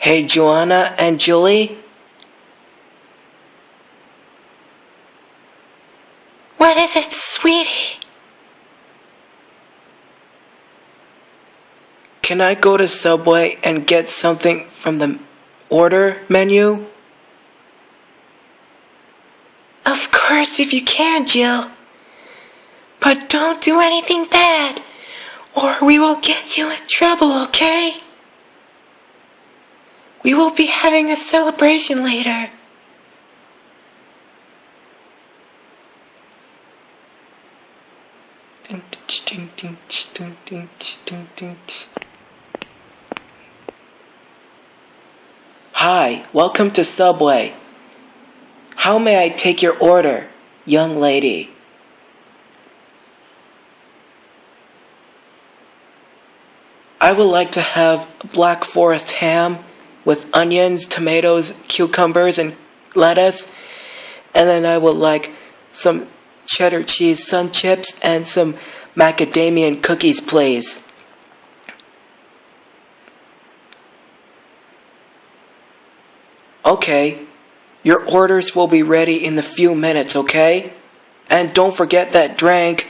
Hey, Joanna and Julie? What is it, sweetie? Can I go to Subway and get something from the order menu? Of course, if you can, Jill. But don't do anything bad, or we will get you in trouble, okay? We will be having a celebration later. Hi, welcome to Subway. How may I take your order, young lady? I would like to have Black Forest ham with onions, tomatoes, cucumbers, and lettuce. And then I would like some cheddar cheese sun chips and some macadamia cookies, please. Okay, your orders will be ready in a few minutes, okay? And don't forget that drink.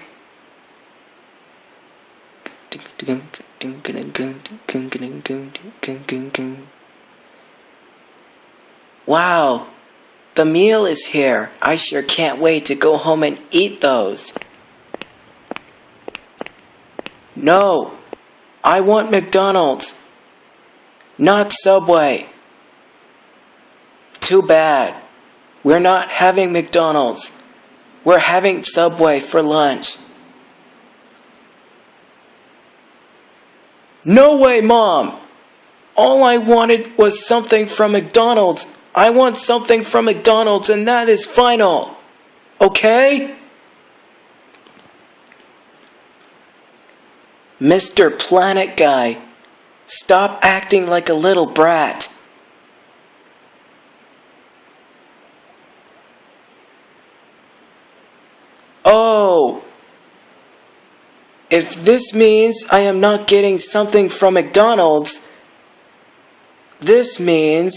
Wow, the meal is here. I sure can't wait to go home and eat those. No, I want McDonald's, not Subway. Too bad. We're not having McDonald's. We're having Subway for lunch. No way, Mom! All I wanted was something from McDonald's. I want something from McDonald's, and that is final. Okay? Mr. Planet Guy, stop acting like a little brat. Oh, if this means I am not getting something from McDonald's, this means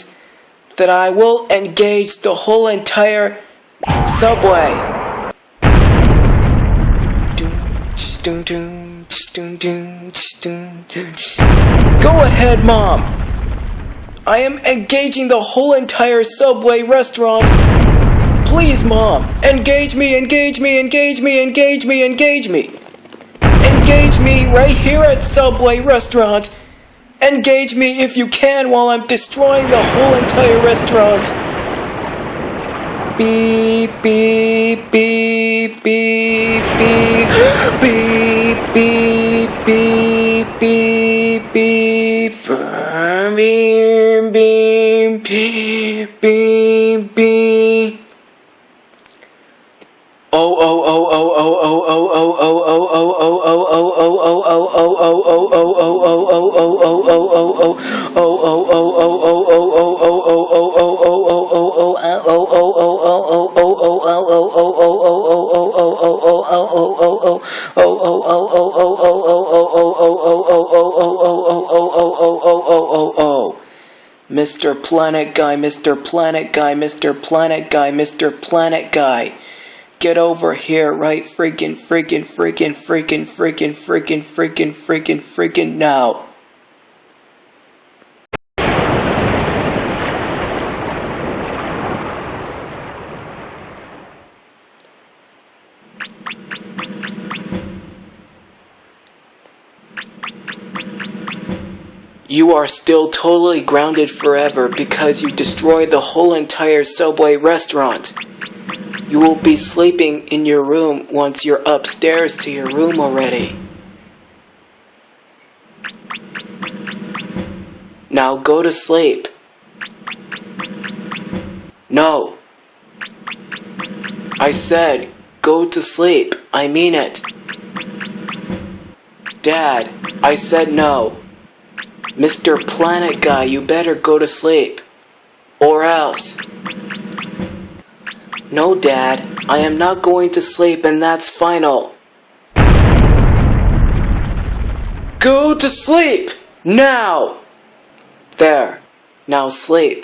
that I will engage the whole entire Subway. Go ahead, Mom. I am engaging the whole entire Subway restaurant. Please, Mom, engage me, engage me, engage me, engage me, engage me. Engage me right here at Subway restaurant. Engage me if you can while I'm destroying the whole entire restaurant. Beep, beep, beep, beep, beep, beep, beep, beep, beep, beep, beep, beep, beep, beep. Mr. Planet Guy, Mr. Planet Guy, Mr. Planet Guy, Mr. Planet Guy. Get over here right freaking now. You are still totally grounded forever because you destroyed the whole entire Subway restaurant. You will be sleeping in your room once you're upstairs to your room already. Now go to sleep. No. I said, go to sleep. I mean it. Dad, I said no. Mr. Planet Guy, you better go to sleep. Or else. No, Dad, I am not going to sleep, and that's final. Go to sleep! Now! There. Now sleep.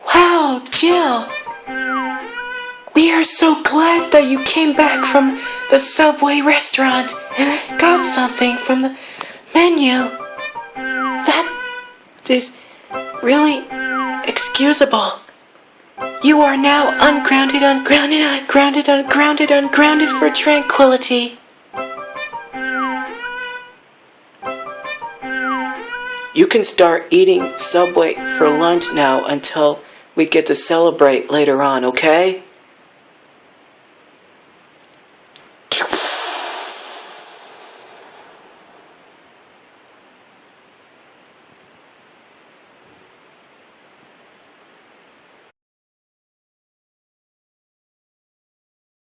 Wow, Jill. We are so glad that you came back from the Subway restaurant and got something from the menu. That is really excusable. You are now ungrounded for tranquility. You can start eating Subway for lunch now until we get to celebrate later on, okay?